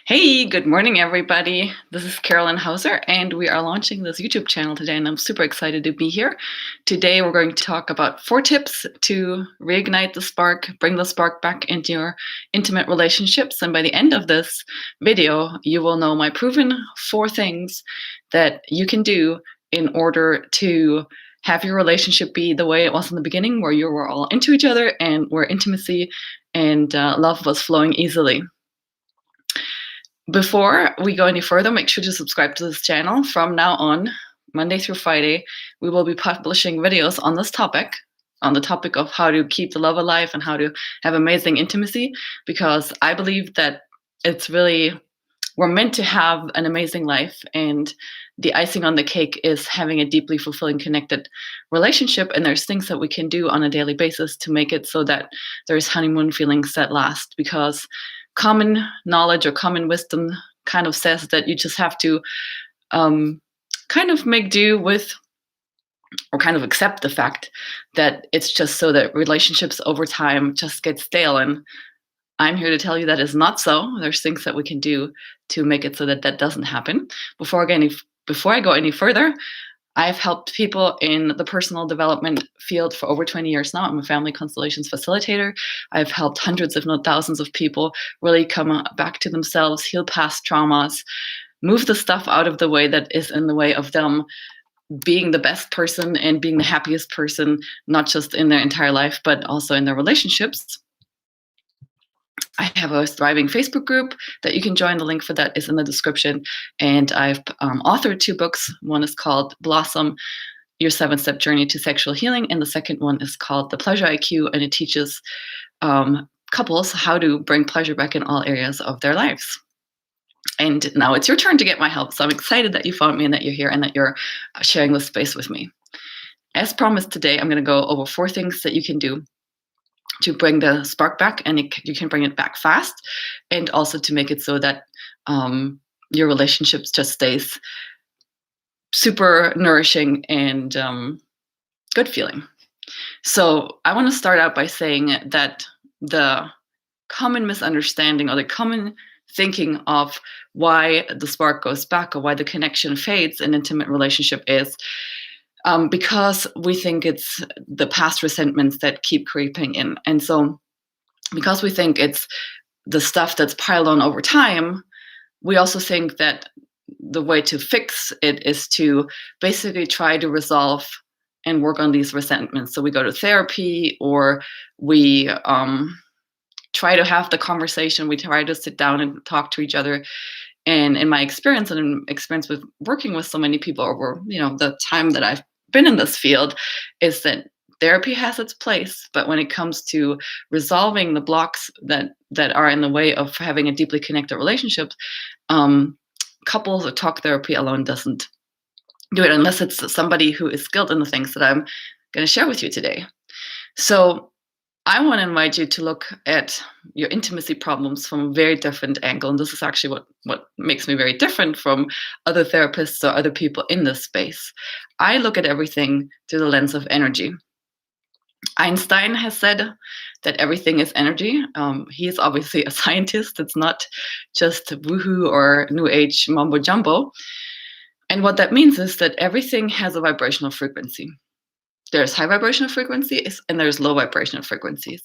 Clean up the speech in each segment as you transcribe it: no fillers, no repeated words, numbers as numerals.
Hey, good morning, everybody. This is Carolyn Hauser, and we are launching this YouTube channel today, and I'm super excited to be here. Today, we're going to talk about 4 tips to reignite the spark, bring the spark back into your intimate relationships. And by the end of this video, you will know my proven 4 things that you can do in order to have your relationship be the way it was in the beginning, where you were all into each other and where intimacy and love was flowing easily. Before we go any further, make sure to subscribe to this channel. From now on, Monday through Friday, we will be publishing videos on this topic, on the topic of how to keep the love alive and how to have amazing intimacy, because I believe that we're meant to have an amazing life, and the icing on the cake is having a deeply fulfilling, connected relationship. And there's things that we can do on a daily basis to make it so that there's honeymoon feelings that last, because common knowledge or common wisdom kind of says that you just have to kind of make do with, or kind of accept the fact that it's just so that relationships over time just get stale. And I'm here to tell you that is not so. There's things that we can do to make it so that that doesn't happen. Before I go any further, I've helped people in the personal development field for over 20 years now. I'm a family constellations facilitator. I've helped hundreds, if not thousands, of people really come back to themselves, heal past traumas, move the stuff out of the way that is in the way of them being the best person and being the happiest person, not just in their entire life, but also in their relationships. I have a thriving Facebook group that you can join. The link for that is in the description. And I've authored 2 books. One is called Blossom, Your 7-Step Journey to Sexual Healing. And the second one is called The Pleasure IQ. And it teaches couples how to bring pleasure back in all areas of their lives. And now it's your turn to get my help. So I'm excited that you found me and that you're here and that you're sharing this space with me. As promised today, I'm going to go over 4 things that you can do to bring the spark back, and you can bring it back fast, and also to make it so that your relationships just stays super nourishing and good feeling. So I want to start out by saying that the common misunderstanding or the common thinking of why the spark goes back or why the connection fades in intimate relationship is because we think it's the past resentments that keep creeping in. And so because we think it's the stuff that's piled on over time, we also think that the way to fix it is to basically try to resolve and work on these resentments. So we go to therapy, or we try to have the conversation, we try to sit down and talk to each other. And in my experience, and in experience with working with so many people over the time that I've been in this field, is that therapy has its place, but when it comes to resolving the blocks that are in the way of having a deeply connected relationship, couples or talk therapy alone doesn't do it, unless it's somebody who is skilled in the things that I'm going to share with you today. So I want to invite you to look at your intimacy problems from a very different angle. And this is actually what makes me very different from other therapists or other people in this space. I look at everything through the lens of energy. Einstein has said that everything is energy. He is obviously a scientist. It's not just woohoo or new age mumbo jumbo. And what that means is that everything has a vibrational frequency. There's high vibrational frequencies and there's low vibrational frequencies.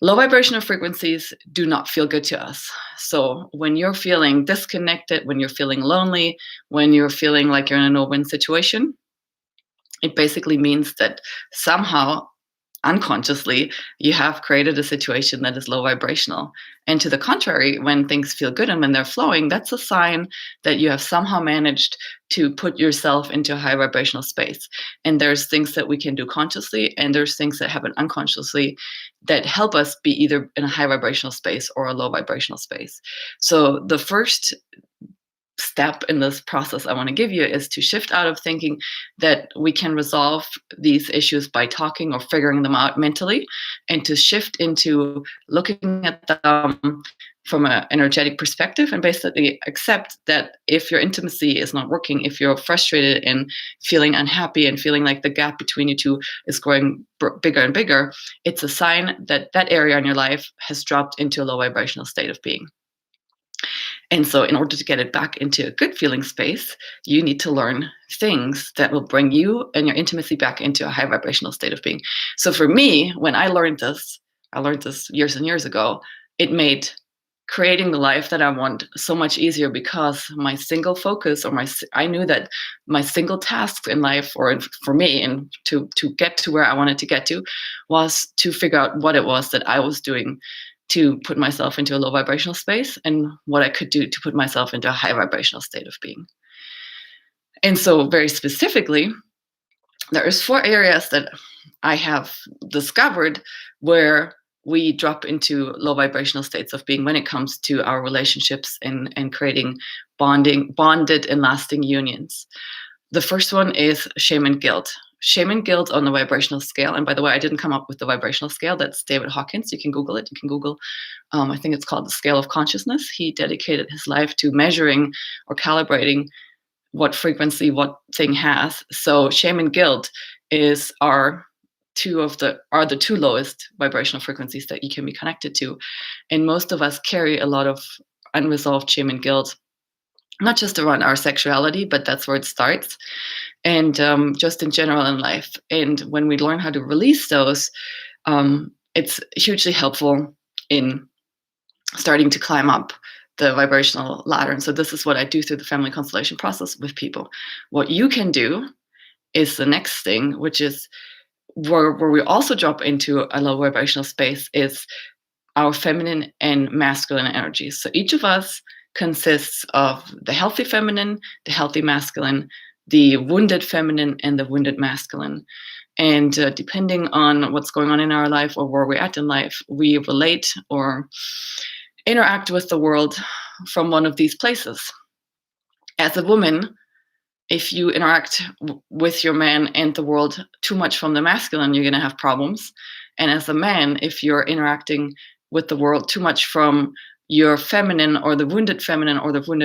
Low vibrational frequencies do not feel good to us. So when you're feeling disconnected, when you're feeling lonely, when you're feeling like you're in a no-win situation, it basically means that somehow, unconsciously, you have created a situation that is low vibrational. And to the contrary, when things feel good and when they're flowing, that's a sign that you have somehow managed to put yourself into a high vibrational space. And there's things that we can do consciously, and there's things that happen unconsciously that help us be either in a high vibrational space or a low vibrational space. So the first step in this process I want to give you is to shift out of thinking that we can resolve these issues by talking or figuring them out mentally, and to shift into looking at them from an energetic perspective, and basically accept that if your intimacy is not working, if you're frustrated and feeling unhappy and feeling like the gap between you two is growing bigger and bigger, it's a sign that that area in your life has dropped into a low vibrational state of being. And so in order to get it back into a good feeling space, you need to learn things that will bring you and your intimacy back into a high vibrational state of being. So for me, when I learned this years and years ago, it made creating the life that I want so much easier, because my single focus, or I knew that my single task in life, or for me, and to get to where I wanted to get to, was to figure out what it was that I was doing to put myself into a low vibrational space, and what I could do to put myself into a high vibrational state of being. And so very specifically, there is 4 areas that I have discovered where we drop into low vibrational states of being when it comes to our relationships and creating bonded and lasting unions. The first one is shame and guilt. Shame and guilt on the vibrational scale. And by the way, I didn't come up with the vibrational scale. That's David Hawkins. You can Google it. You can Google, I think it's called the Scale of Consciousness. He dedicated his life to measuring or calibrating what frequency what thing has. So shame and guilt are the two lowest vibrational frequencies that you can be connected to. And most of us carry a lot of unresolved shame and guilt, not just around our sexuality, but that's where it starts, and just in general in life. And when we learn how to release those, it's hugely helpful in starting to climb up the vibrational ladder. And so this is what I do through the family constellation process with people. What you can do is the next thing, which is where we also drop into a low vibrational space, is our feminine and masculine energies. So each of us consists of the healthy feminine, the healthy masculine, the wounded feminine, and the wounded masculine. And depending on what's going on in our life or where we're at in life, we relate or interact with the world from one of these places. As a woman, if you interact with your man and the world too much from the masculine, you're going to have problems. And as a man, if you're interacting with the world too much from your feminine or the wounded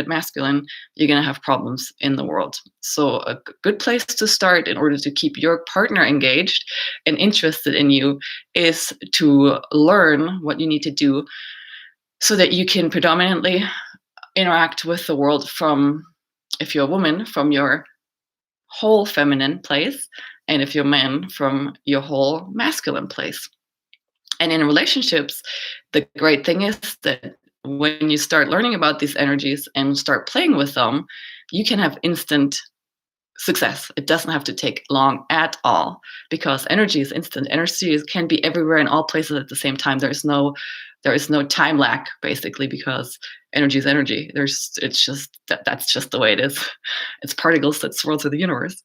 masculine, you're going to have problems in the world. So a good place to start in order to keep your partner engaged and interested in you is to learn what you need to do so that you can predominantly interact with the world from, if you're a woman, from your whole feminine place, and if you're a man, from your whole masculine place. And in relationships, the great thing is that when you start learning about these energies and start playing with them, you can have instant success. It doesn't have to take long at all, because energy is instant. Energy can be everywhere in all places at the same time. There is no time lag, basically, because energy is energy. It's just that's just the way it is. It's particles that swirl through the universe.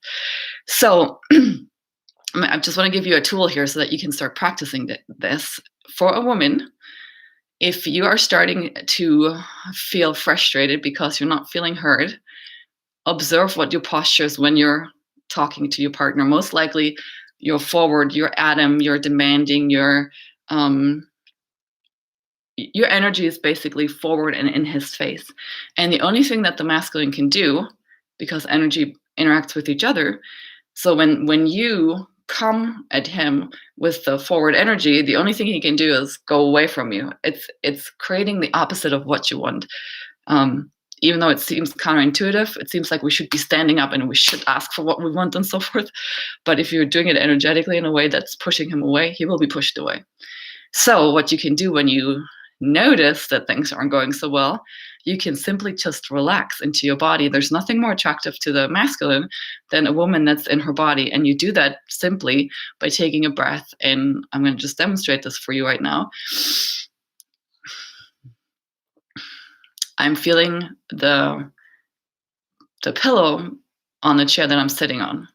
So I just want to give you a tool here so that you can start practicing this. For a woman, if you are starting to feel frustrated because you're not feeling heard, observe what your posture is when you're talking to your partner. Most likely, you're forward, you're at him, you're demanding, your energy is basically forward and in his face. And the only thing that the masculine can do, because energy interacts with each other, so when you come at him with the forward energy, the only thing he can do is go away from you. It's creating the opposite of what you want. Even though it seems counterintuitive, it seems like we should be standing up and we should ask for what we want and so forth. But if you're doing it energetically in a way that's pushing him away, he will be pushed away. So what you can do when you notice that things aren't going so well, you can simply just relax into your body. There's nothing more attractive to the masculine than a woman that's in her body. And you do that simply by taking a breath. And I'm going to just demonstrate this for you right now. I'm feeling the pillow on the chair that I'm sitting on.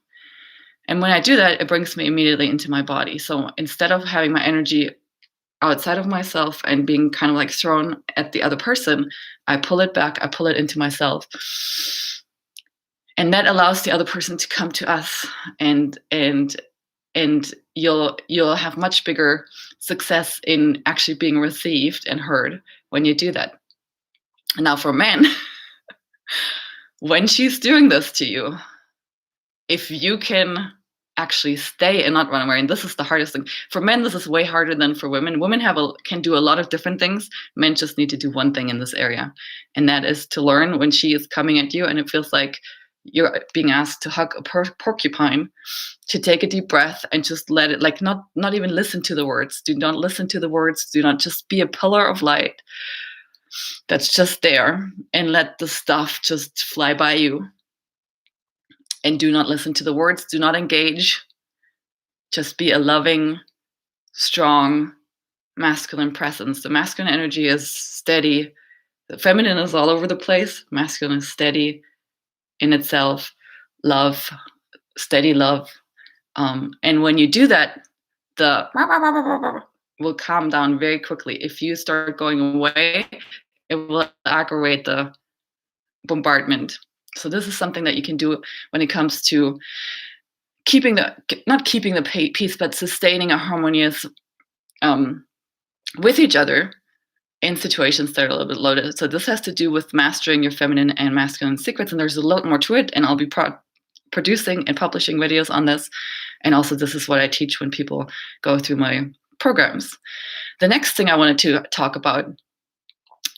And when I do that, it brings me immediately into my body. So instead of having my energy outside of myself and being kind of like thrown at the other person, I pull it back, I pull it into myself. And that allows the other person to come to us, and you'll have much bigger success in actually being received and heard when you do that. Now for men, when she's doing this to you, if you can actually stay and not run away. And this is the hardest thing. For men, this is way harder than for women. Women can do a lot of different things. Men just need to do one thing in this area. And that is to learn when she is coming at you and it feels like you're being asked to hug a porcupine, to take a deep breath and just let it, like, not even listen to the words. Do not listen to the words. Do not, just be a pillar of light that's just there and let the stuff just fly by you. And do not listen to the words. Do not engage. Just be a loving, strong, masculine presence. The masculine energy is steady. The feminine is all over the place. Masculine is steady in itself. Love, steady love. And when you do that, the will calm down very quickly. If you start going away, it will aggravate the bombardment. So this is something that you can do when it comes to not keeping the peace, but sustaining a harmonious with each other in situations that are a little bit loaded. So this has to do with mastering your feminine and masculine secrets, and there's a lot more to it. And I'll be producing and publishing videos on this. And also, this is what I teach when people go through my programs. The next thing I wanted to talk about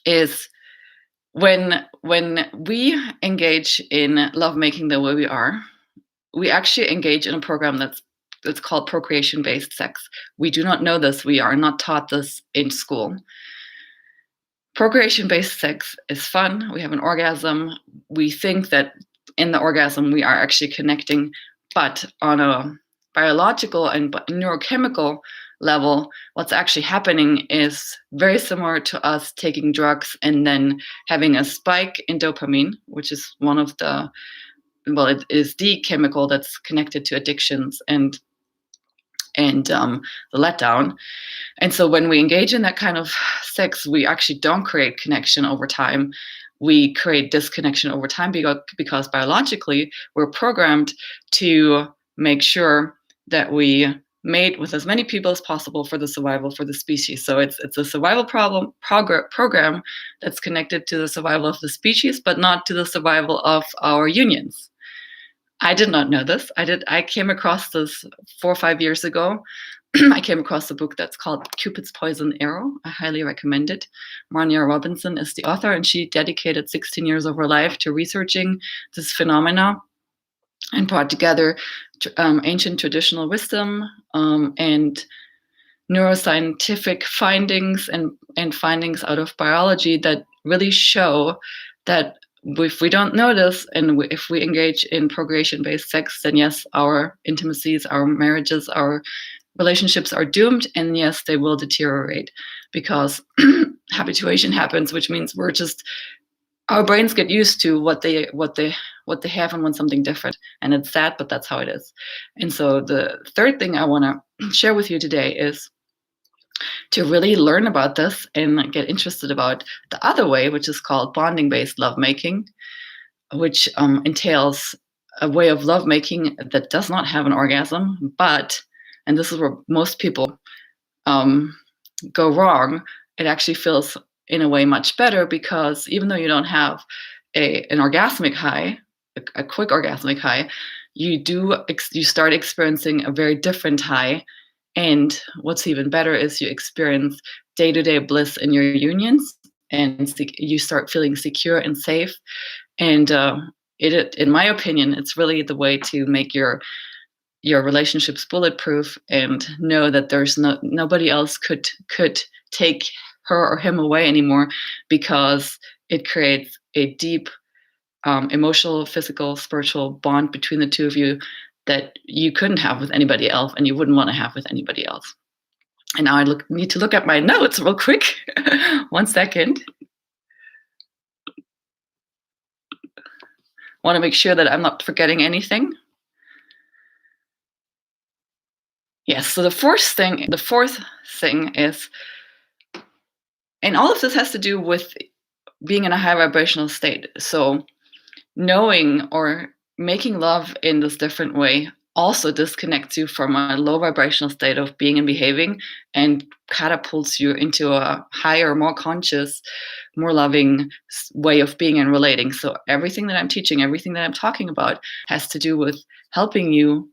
is when we engage in lovemaking the way we are, we actually engage in a program that's called procreation-based sex. We do not know this. We are not taught this in school. Procreation-based sex is fun. We have an orgasm. We think that in the orgasm we are actually connecting, but on a biological and neurochemical level, what's actually happening is very similar to us taking drugs and then having a spike in dopamine, which is one of the, well, it is the chemical that's connected to addictions and the letdown. And so when we engage in that kind of sex, we actually don't create connection over time. We create disconnection over time because biologically we're programmed to make sure that we mate with as many people as possible for the survival for the species. So it's a survival program that's connected to the survival of the species, but not to the survival of our unions. I did not know this. I came across this 4 or 5 years ago. I came across a book that's called Cupid's Poison Arrow. I highly recommend it. Marnia Robinson is the author, and she dedicated 16 years of her life to researching this phenomena and brought together ancient traditional wisdom and neuroscientific findings and findings out of biology that really show that if we don't notice and if we engage in procreation-based sex, then yes, our intimacies, our marriages, our relationships are doomed, and yes, they will deteriorate because habituation happens, which means our brains get used to what they have and want something different, and it's sad, but that's how it is. And so the third thing I want to share with you today is to really learn about this and get interested about the other way, which is called bonding-based lovemaking, which entails a way of lovemaking that does not have an orgasm, but, and this is where most people go wrong, it actually feels in a way much better because even though you don't have an orgasmic high, a quick orgasmic high, you start experiencing a very different high. And what's even better is you experience day-to-day bliss in your unions, and you start feeling secure and safe. And in my opinion, it's really the way to make your relationships bulletproof and know that there's nobody else could take her or him away anymore, because it creates a deep emotional, physical, spiritual bond between the two of you that you couldn't have with anybody else and you wouldn't want to have with anybody else. And now I need to look at my notes real quick. 1 second. Want to make sure that I'm not forgetting anything. Yes, so the fourth thing is, and all of this has to do with being in a high vibrational state. So knowing or making love in this different way also disconnects you from a low vibrational state of being and behaving and catapults you into a higher, more conscious, more loving way of being and relating. So everything that I'm teaching, everything that I'm talking about has to do with helping you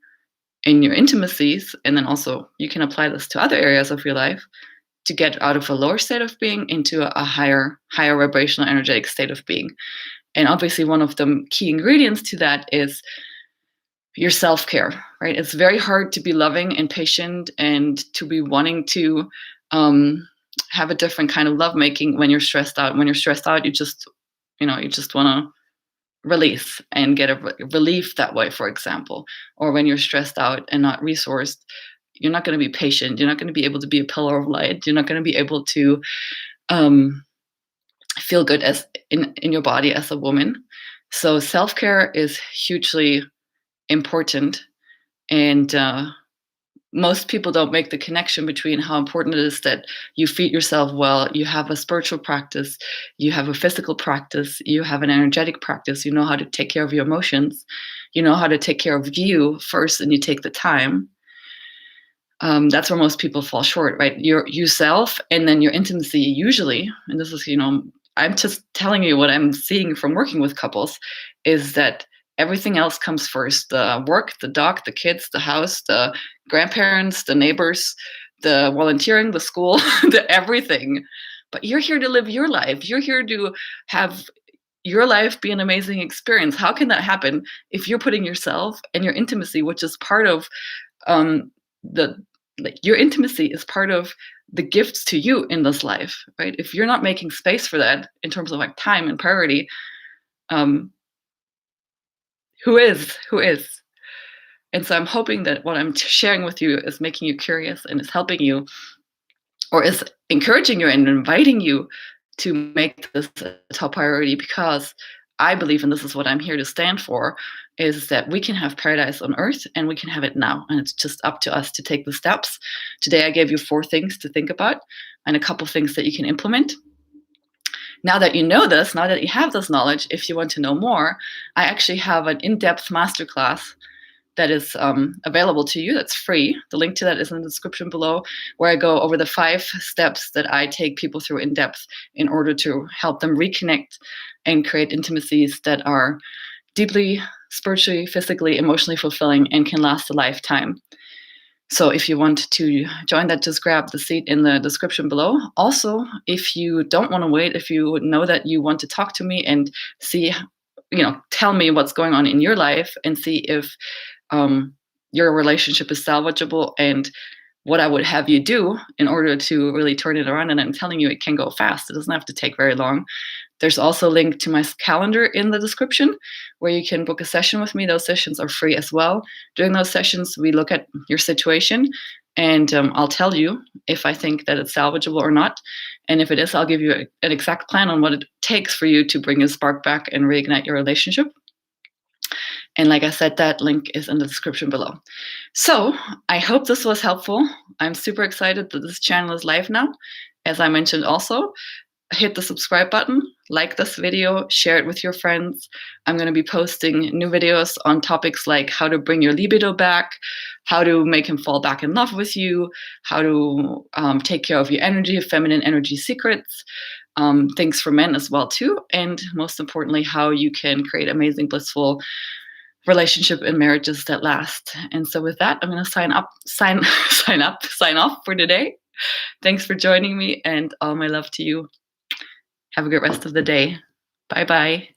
in your intimacies, and then also you can apply this to other areas of your life to get out of a lower state of being into a higher vibrational energetic state of being. And obviously one of the key ingredients to that is your self-care, right? It's very hard to be loving and patient and to be wanting to um, have a different kind of lovemaking when you're stressed out. When you're stressed out, you just want to release and get a relief that way, for example. Or when you're stressed out and not resourced, you're not going to be patient. You're not going to be able to be a pillar of light. You're not going to be able to um, feel good as in your body as a woman. So self-care is hugely important, and most people don't make the connection between how important it is that you feed yourself well, you have a spiritual practice, you have a physical practice, you have an energetic practice, you know how to take care of your emotions, you know how to take care of you first, and you take the time. That's where most people fall short, right? Your yourself, and then your intimacy usually, and this is, I'm just telling you what I'm seeing from working with couples, is that everything else comes first. The work, the dog, the kids, the house, the grandparents, the neighbors, the volunteering, the school, the everything. But you're here to live your life. You're here to have your life be an amazing experience. How can that happen if you're putting yourself and your intimacy, which is part of the like your intimacy is part of the gifts to you in this life, right? If you're not making space for that in terms of like time and priority, um, who is? And so I'm hoping that what I'm sharing with you is making you curious and is helping you, or is encouraging you and inviting you to make this a top priority, because I believe, and this is what I'm here to stand for, is that we can have paradise on earth and we can have it now. And it's just up to us to take the steps. Today, I gave you 4 things to think about and a couple things that you can implement. Now that you know this, now that you have this knowledge, if you want to know more, I actually have an in-depth masterclass that is available to you. That's free. The link to that is in the description below, where I go over the 5 steps that I take people through in depth in order to help them reconnect and create intimacies that are deeply spiritually, physically, emotionally fulfilling and can last a lifetime. So if you want to join that, just grab the seat in the description below. Also, if you don't want to wait, if you know that you want to talk to me and see, tell me what's going on in your life and see if your relationship is salvageable and what I would have you do in order to really turn it around. And I'm telling you, it can go fast. It doesn't have to take very long. There's also a link to my calendar in the description where you can book a session with me. Those sessions are free as well. During those sessions, we look at your situation, and I'll tell you if I think that it's salvageable or not. And if it is, I'll give you an exact plan on what it takes for you to bring a spark back and reignite your relationship. And like I said, that link is in the description below. So I hope this was helpful. I'm super excited that this channel is live now. As I mentioned also, hit the subscribe button, like this video, share it with your friends. I'm going to be posting new videos on topics like how to bring your libido back, how to make him fall back in love with you, how to take care of your energy, feminine energy secrets, things for men as well too, and most importantly, how you can create amazing, blissful relationship and marriages that last. And so with that, I'm going to sign off for today. Thanks for joining me, and all my love to you. Have a good rest of the day. Bye bye.